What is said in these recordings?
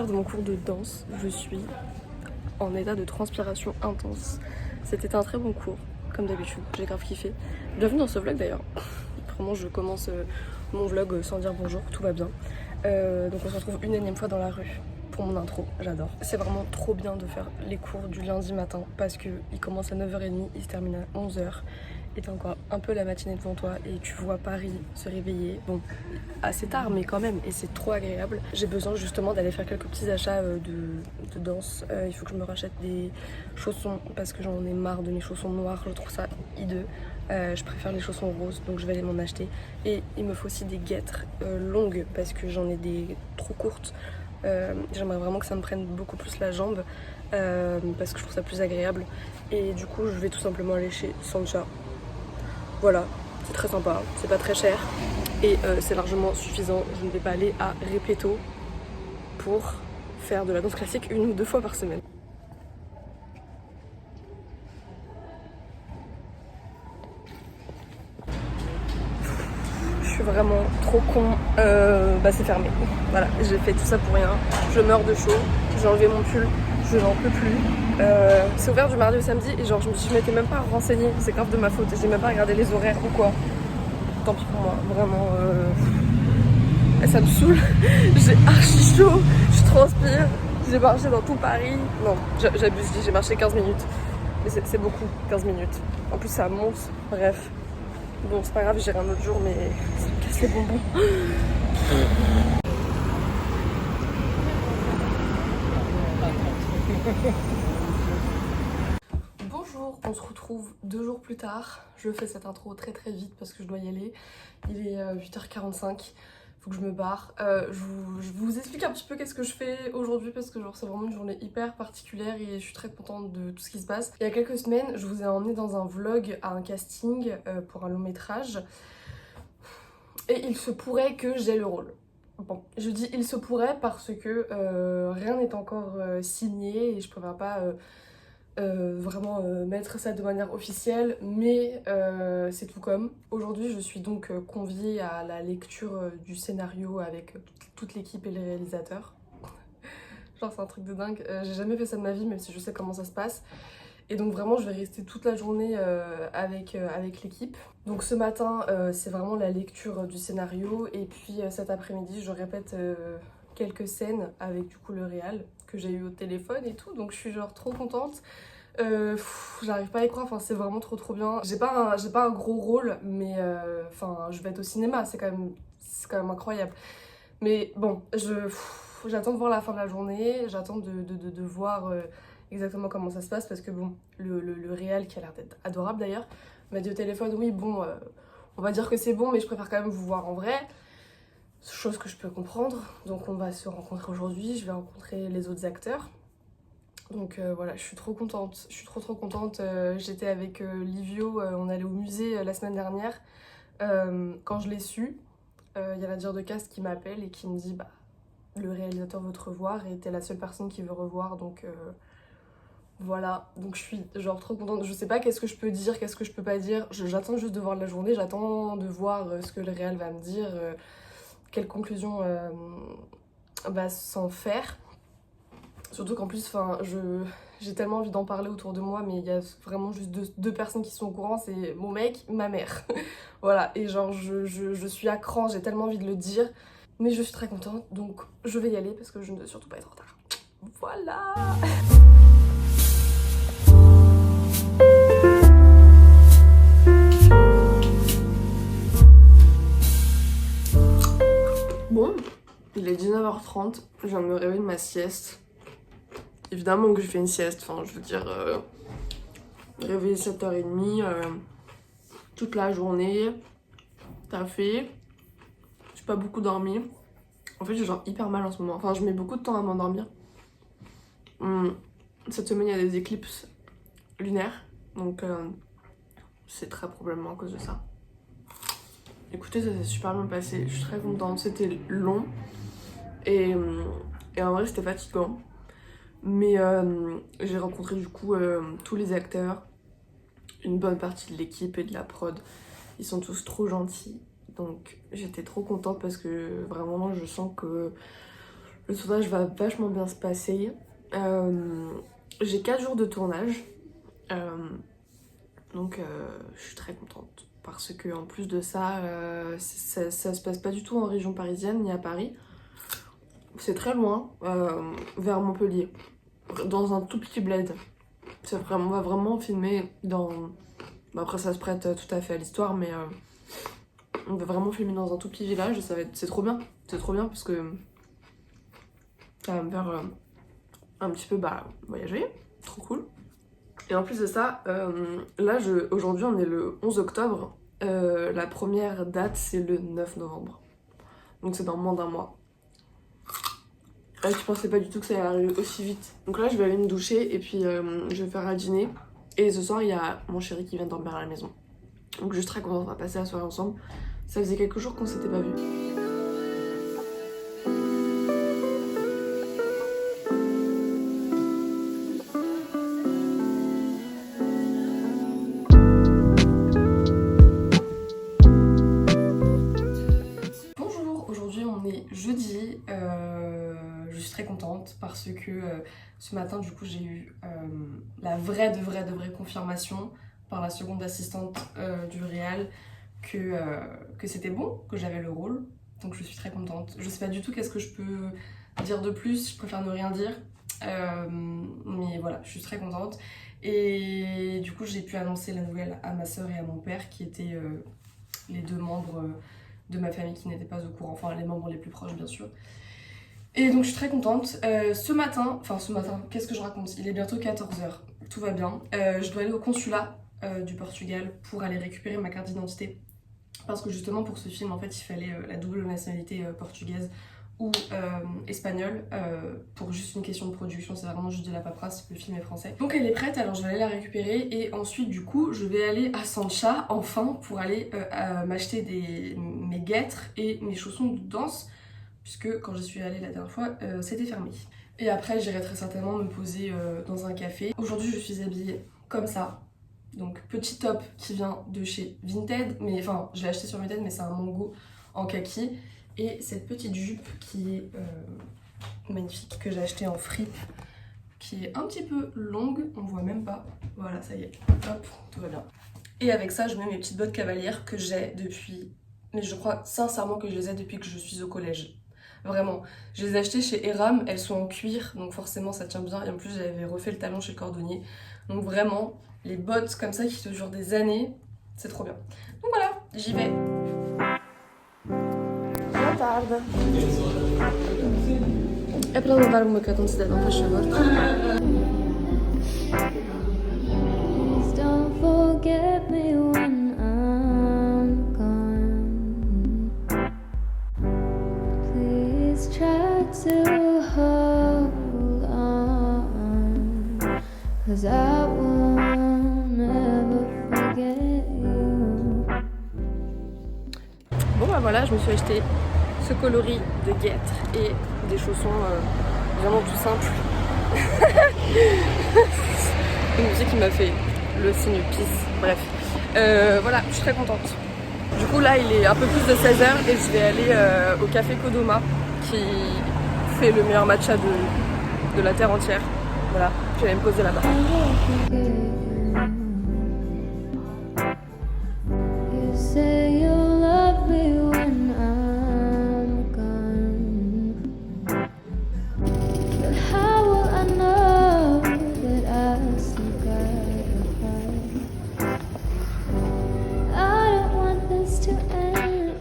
sortir de mon cours de danse. Je suis en état de transpiration intense. C'était un très bon cours, comme d'habitude, j'ai grave kiffé. Bienvenue dans ce vlog d'ailleurs. Vraiment, je commence mon vlog sans dire bonjour, tout va bien. Donc on se retrouve une énième fois dans la rue pour mon intro, j'adore. C'est vraiment trop bien de faire les cours du lundi matin parce qu'ils commencent à 9h30, ils se terminent à 11h. Et t'as encore un peu la matinée devant toi et tu vois Paris se réveiller. Bon, assez tard mais quand même, et c'est trop agréable. J'ai besoin justement d'aller faire quelques petits achats de danse. Il faut que je me rachète des chaussons parce que j'en ai marre de mes chaussons noirs, je trouve ça hideux. Je préfère les chaussons roses, donc je vais aller m'en acheter. Et il me faut aussi des guêtres longues parce que j'en ai des trop courtes. J'aimerais vraiment que ça me prenne beaucoup plus la jambe parce que je trouve ça plus agréable. Et du coup, je vais tout simplement aller chez Sancha. Voilà, c'est très sympa, c'est pas très cher et c'est largement suffisant. Je ne vais pas aller à Repetto pour faire de la danse classique 1 ou 2 fois par semaine. Je suis vraiment trop con, c'est fermé. Voilà, j'ai fait tout ça pour rien. Je meurs de chaud, j'ai enlevé mon pull, je n'en peux plus. C'est ouvert du mardi au samedi et genre je m'étais même pas renseignée, c'est grave de ma faute, j'ai même pas regardé les horaires ou quoi. Tant pis pour moi, vraiment ça me saoule, j'ai archi chaud, je transpire, j'ai marché dans tout Paris. Non, j'abuse, j'ai marché 15 minutes, mais c'est beaucoup, 15 minutes. En plus ça monte, bref. Bon, c'est pas grave, j'irai un autre jour, mais ça me casse les bonbons. Bonjour, on se retrouve 2 jours plus tard. Je fais cette intro très très vite parce que je dois y aller. Il est 8h45, faut que je me barre. Je vous explique un petit peu qu'est-ce que je fais aujourd'hui parce que genre c'est vraiment une journée hyper particulière et je suis très contente de tout ce qui se passe. Il y a quelques semaines, je vous ai emmené dans un vlog à un casting pour un long métrage. Et il se pourrait que j'ai le rôle. Bon, je dis il se pourrait parce que rien n'est encore signé et je préfère pas vraiment mettre ça de manière officielle, mais c'est tout comme. Aujourd'hui, je suis donc conviée à la lecture du scénario avec toute l'équipe et les réalisateurs. Genre, c'est un truc de dingue. J'ai jamais fait ça de ma vie, même si je sais comment ça se passe. Et donc vraiment je vais rester toute la journée avec l'équipe. Donc ce matin c'est vraiment la lecture du scénario et puis cet après-midi je répète quelques scènes avec du coup le réal que j'ai eu au téléphone et tout, donc je suis genre trop contente. J'arrive pas à y croire, enfin c'est vraiment trop bien. J'ai pas un gros rôle mais je vais être au cinéma, c'est quand même incroyable. Mais bon, j'attends de voir la fin de la journée, j'attends de voir exactement comment ça se passe parce que bon, le réal qui a l'air d'être adorable d'ailleurs, m'a dit au téléphone oui bon, on va dire que c'est bon mais je préfère quand même vous voir en vrai. Chose que je peux comprendre, donc on va se rencontrer aujourd'hui, je vais rencontrer les autres acteurs. Donc voilà, je suis trop contente, je suis trop contente. J'étais avec Livio, on allait au musée la semaine dernière. Quand je l'ai su, il y a la dire de cast qui m'appelle et qui me dit bah le réalisateur veut te revoir et t'es la seule personne qui veut revoir, donc voilà. Donc je suis genre trop contente, je sais pas qu'est-ce que je peux dire, qu'est-ce que je peux pas dire, j'attends juste de voir la journée, j'attends de voir ce que le réal va me dire, quelle conclusion va s'en faire. Surtout qu'en plus, j'ai tellement envie d'en parler autour de moi, mais il y a vraiment juste deux personnes qui sont au courant, c'est mon mec, ma mère. Voilà, et genre je suis à cran, j'ai tellement envie de le dire, mais je suis très contente, donc je vais y aller parce que je ne veux surtout pas être en retard. Voilà. Bon, il est 19h30, je viens de me réveiller de ma sieste. Évidemment que je fais une sieste, enfin je veux dire, réveiller 7h30, toute la journée, t'as fait, j'ai pas beaucoup dormi. En fait j'ai genre hyper mal en ce moment, enfin je mets beaucoup de temps à m'endormir. Cette semaine il y a des éclipses lunaires, donc c'est très probablement à cause de ça. Écoutez, ça s'est super bien passé, je suis très contente, c'était long et en vrai c'était fatigant. Mais j'ai rencontré du coup tous les acteurs, une bonne partie de l'équipe et de la prod. Ils sont tous trop gentils. Donc j'étais trop contente parce que vraiment je sens que Le tournage va vachement bien se passer. J'ai 4 jours de tournage. Donc je suis très contente. Parce que en plus de ça, ça se passe pas du tout en région parisienne ni à Paris. C'est très loin, vers Montpellier. Dans un tout petit bled. On va vraiment filmer dans... Bah après ça se prête tout à fait à l'histoire, mais on va vraiment filmer dans un tout petit village et c'est trop bien. C'est trop bien parce que ça va me faire un petit peu voyager. Trop cool. Et en plus de ça, là aujourd'hui on est le 11 octobre. La première date c'est le 9 novembre. Donc c'est dans moins d'un mois. Je pensais pas du tout que ça allait arriver aussi vite. Donc là je vais aller me doucher et puis je vais faire à dîner. Et ce soir il y a mon chéri qui vient dormir à la maison. Donc je suis très contente, on va passer la soirée ensemble. Ça faisait quelques jours qu'on s'était pas vus. Bonjour, aujourd'hui on est jeudi. Je suis très contente parce que ce matin du coup j'ai eu la vraie confirmation par la seconde assistante du réal que c'était bon, que j'avais le rôle. Donc je suis très contente. Je sais pas du tout qu'est-ce que je peux dire de plus, je préfère ne rien dire. Mais voilà, je suis très contente. Et du coup j'ai pu annoncer la nouvelle à ma soeur et à mon père qui étaient les deux membres de ma famille qui n'étaient pas au courant, enfin les membres les plus proches bien sûr. Et donc je suis très contente. Ce matin, qu'est-ce que je raconte? Il est bientôt 14h, tout va bien. Je dois aller au consulat du Portugal pour aller récupérer ma carte d'identité. Parce que justement pour ce film, en fait, il fallait la double nationalité portugaise ou espagnole pour juste une question de production. C'est vraiment juste de la paperasse, le film est français. Donc elle est prête, alors je vais aller la récupérer et ensuite du coup je vais aller à Sancha enfin pour aller m'acheter mes guêtres et mes chaussons de danse, puisque quand je suis allée la dernière fois, c'était fermé. Et après, j'irai très certainement me poser dans un café. Aujourd'hui, je suis habillée comme ça. Donc, petit top qui vient de chez Vinted. Mais enfin, je l'ai acheté sur Vinted, mais c'est un mango en kaki. Et cette petite jupe qui est magnifique, que j'ai acheté en fripe, qui est un petit peu longue. On voit même pas. Voilà, ça y est. Hop, tout va bien. Et avec ça, je mets mes petites bottes cavalières que j'ai depuis... Mais je crois sincèrement que je les ai depuis que je suis au collège. Vraiment, je les ai achetées chez Eram, elles sont en cuir, donc forcément ça tient bien. Et en plus j'avais refait le talon chez le cordonnier. Donc vraiment, les bottes comme ça qui te durent des années, c'est trop bien. Donc voilà, j'y vais. Boa tarde. É para levar uma cartão de cidadão, faz favor? Please don't forget me when I'm gone. Please try to hold on, 'cause I won't ever forget you. Bon bah voilà, je me suis acheté ce coloris de guêtres et des chaussons vraiment tout simples. Une musique qui m'a fait le signe peace, bref. Voilà, je suis très contente. Du coup là il est un peu plus de 16h et je vais aller au café Kodoma qui fait le meilleur matcha de la terre entière. Voilà, je vais aller me poser là-bas. I won't forget you. You say you'll love me when I'm gone, but how will I know that I still got your heart? I don't want this to end,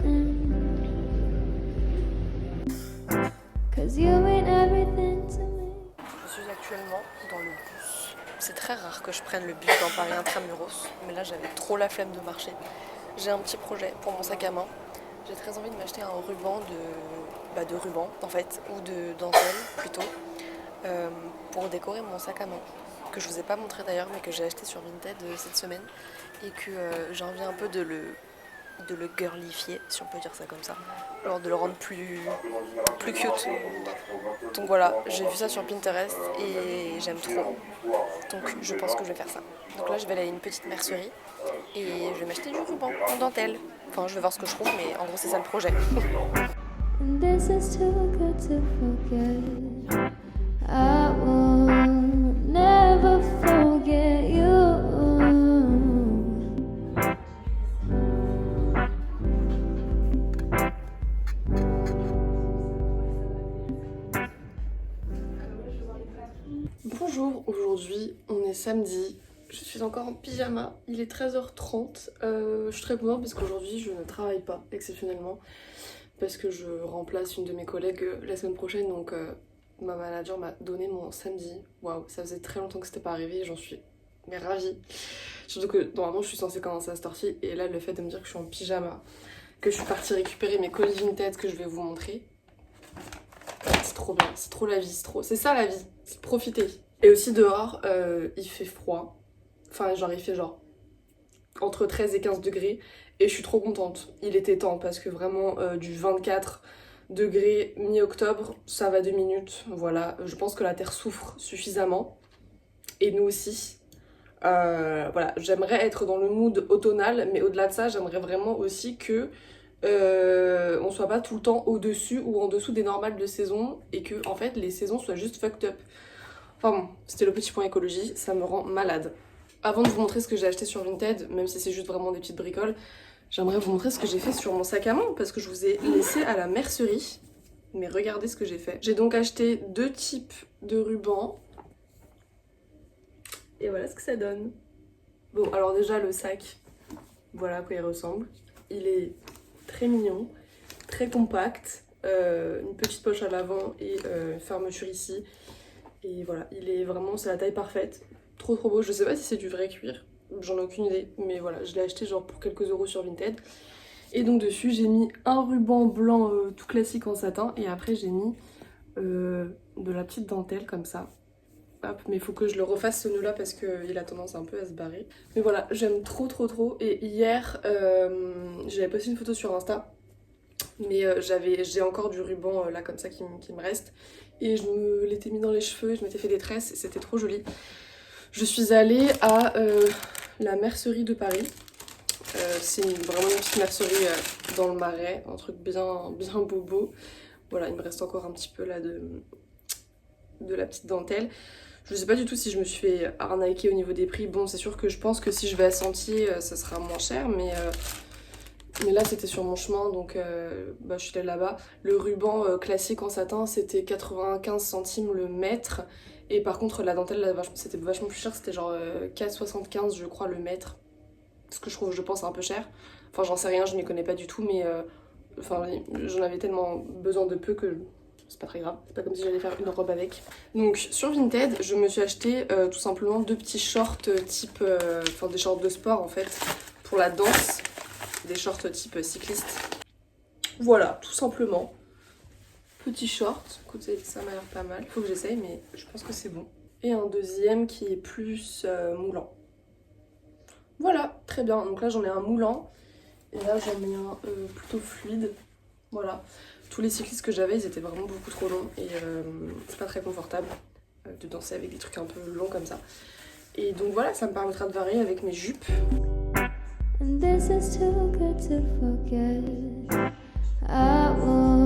'cause you mean everything to me. Je suis actuellement dans le bus. C'est très rare que je prenne le bus dans Paris Intramuros, mais là j'avais trop la flemme de marcher. J'ai un petit projet pour mon sac à main. J'ai très envie de m'acheter un ruban de ruban en fait, ou de dentelle plutôt, pour décorer mon sac à main. Que je vous ai pas montré d'ailleurs, mais que j'ai acheté sur Vinted cette semaine et que j'ai envie un peu de le girlifier, si on peut dire ça comme ça, alors de le rendre plus cute. Donc voilà, j'ai vu ça sur Pinterest et j'aime trop, donc je pense que je vais faire ça. Donc là je vais aller à une petite mercerie et je vais m'acheter du ruban en dentelle. Enfin je vais voir ce que je trouve, mais en gros c'est ça le projet. And this is too good to forget. I will never forget you. Bonjour, aujourd'hui on est samedi, je suis encore en pyjama, il est 13h30, je suis très contente parce qu'aujourd'hui je ne travaille pas exceptionnellement parce que je remplace une de mes collègues la semaine prochaine, donc ma manager m'a donné mon samedi. Waouh, ça faisait très longtemps que c'était pas arrivé et j'en suis ravie. Surtout que normalement je suis censée commencer à cette heure-ci et là le fait de me dire que je suis en pyjama, que je suis partie récupérer mes colis Vinted que je vais vous montrer, c'est trop bien, c'est trop la vie, c'est ça la vie, c'est profiter. Et aussi dehors, il fait froid, enfin genre il fait genre entre 13 et 15 degrés et je suis trop contente. Il était temps parce que vraiment du 24 degrés mi-octobre, ça va 2 minutes, voilà. Je pense que la Terre souffre suffisamment et nous aussi. Voilà, j'aimerais être dans le mood automnal, mais au-delà de ça, j'aimerais vraiment aussi que on soit pas tout le temps au-dessus ou en dessous des normales de saison et que en fait les saisons soient juste fucked up. Enfin bon, c'était le petit point écologie, ça me rend malade. Avant de vous montrer ce que j'ai acheté sur Vinted, même si c'est juste vraiment des petites bricoles, j'aimerais vous montrer ce que j'ai fait sur mon sac à main parce que je vous ai laissé à la mercerie. Mais regardez ce que j'ai fait. J'ai donc acheté 2 types de rubans. Et voilà ce que ça donne. Bon, alors déjà le sac, voilà à quoi il ressemble. Il est très mignon, très compact, une petite poche à l'avant et une fermeture ici. Et voilà, il est vraiment, c'est la taille parfaite. Trop beau, je sais pas si c'est du vrai cuir, j'en ai aucune idée, mais voilà, je l'ai acheté genre pour quelques euros sur Vinted. Et donc dessus j'ai mis un ruban blanc tout classique en satin et après j'ai mis de la petite dentelle comme ça. Hop, mais il faut que je le refasse ce nœud là parce qu'il a tendance un peu à se barrer. Mais voilà, j'aime trop. Et hier j'avais posté une photo sur Insta, mais j'ai encore du ruban là comme ça qui me reste. Et je me l'étais mis dans les cheveux et je m'étais fait des tresses et c'était trop joli. Je suis allée à la mercerie de Paris. C'est vraiment une petite mercerie dans le Marais, un truc bien bobo. Voilà, il me reste encore un petit peu là de la petite dentelle. Je sais pas du tout si je me suis fait arnaquer au niveau des prix. Bon, c'est sûr que je pense que si je vais à Sentier, ça sera moins cher, mais là c'était sur mon chemin, donc je suis allée là-bas. Le ruban classique en satin, c'était 95 centimes le mètre. Et par contre la dentelle là, c'était vachement plus cher, c'était genre 4,75 je crois le mètre. Ce que je pense un peu cher. Enfin j'en sais rien, je m'y connais pas du tout, mais j'en avais tellement besoin de peu que c'est pas très grave. C'est pas comme si j'allais faire une robe avec. Donc sur Vinted, je me suis acheté tout simplement 2 petits shorts type, des shorts de sport en fait, pour la danse. Des shorts type cycliste. Voilà, tout simplement. Petit short, écoutez, ça m'a l'air pas mal. Faut que j'essaye, mais je pense que c'est bon. Et un deuxième qui est plus moulant. Voilà, très bien. Donc là, j'en ai un moulant. Et là, j'en ai un plutôt fluide. Voilà. Tous les cyclistes que j'avais, ils étaient vraiment beaucoup trop longs. Et c'est pas très confortable de danser avec des trucs un peu longs comme ça. Et donc voilà, ça me permettra de varier avec mes jupes. And this is too good to forget. I will